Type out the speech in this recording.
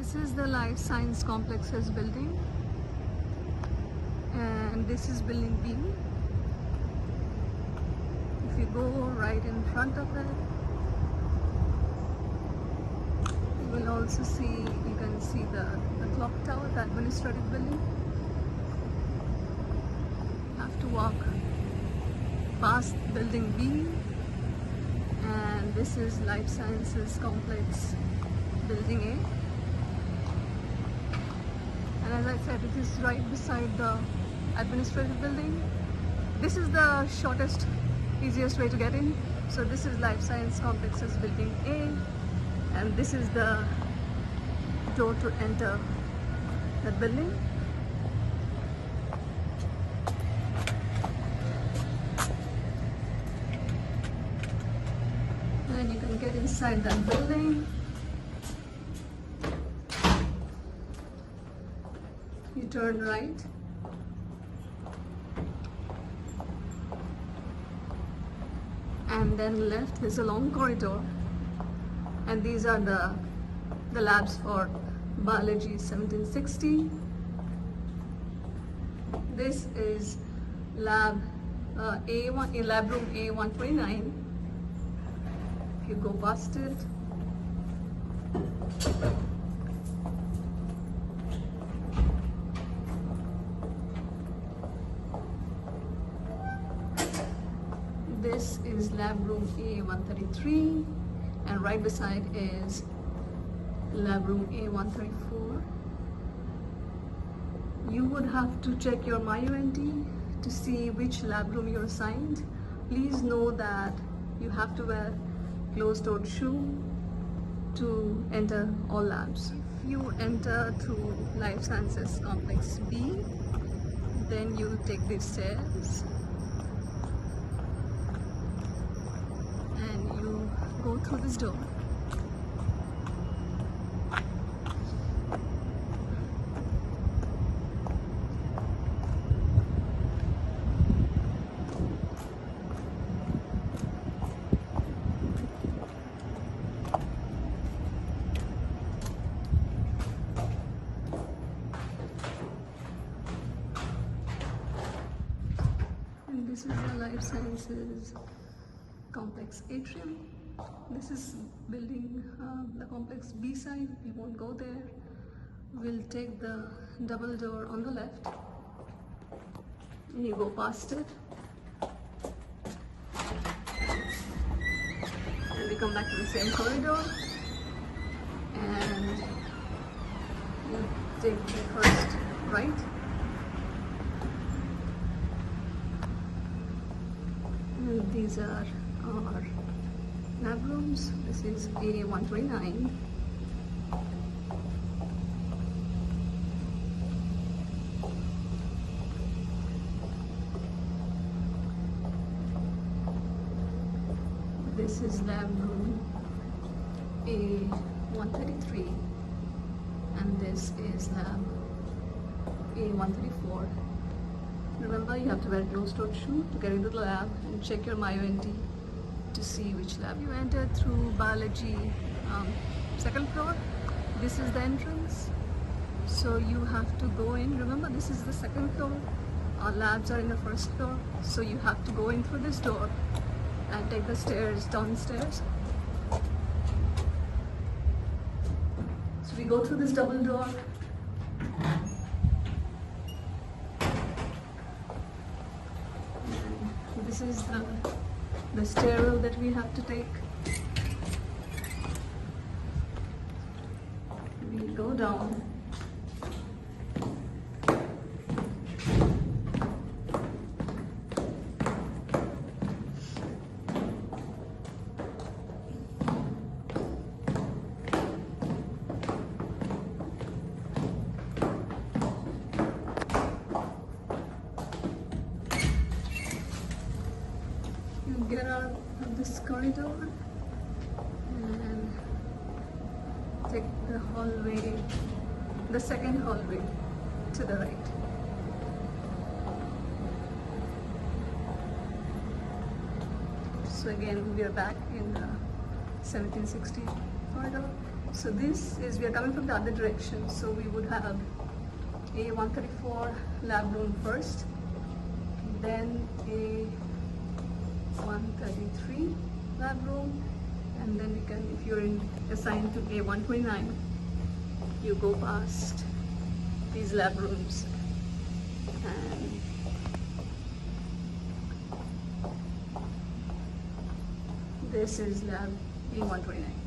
This is the Life Science Complexes building, and this is building B. If you go right in front of it, you will also see, you can see the clock tower, the administrative building. You have to walk past building B, and this is Life Sciences Complex building A. And as I said, it is right beside the administrative building. This is the shortest, easiest way to get in. So this is Life Science Complexes building A, and this is the door to enter the building. And you can get inside that building. You turn right, and then left. There's a long corridor, and these are the labs for biology 1760. This is lab A1, lab room A129. If you go past it, this is lab room A133, and right beside is lab room A134. You would have to check your MyUNT to see which lab room you're assigned. Please know that you have to wear closed-toed shoe to enter all labs. If you enter through Life Sciences Complex B, then you take these stairs and you go through this door. This is the Life Sciences Complex atrium. This is building the complex B side. We won't go there. We'll take the double door on the left. You go past it, and we come back to the same corridor, and you take the first right. These are our lab rooms. This is A129. This is lab room A133, and this is lab A134. Remember, you have to wear a closed-toed shoe to get into the lab, and check your MyUNT to see which lab you entered through. Biology second floor. This is the entrance, so you have to go in. Remember, this is the second floor. Our labs are in the first floor, so you have to go in through this door and take the stairs downstairs. So we go through this double door. This is the stairwell that we have to take. We go down. Get out of this corridor and take the hallway, the second hallway to the right. So again, we are back in the 1760 corridor. So this is, we are coming from the other direction, so we would have a 134 lab room first, then a 133 lab room, and then we can, if you're assigned to a 129, you go past these lab rooms, and this is lab A129.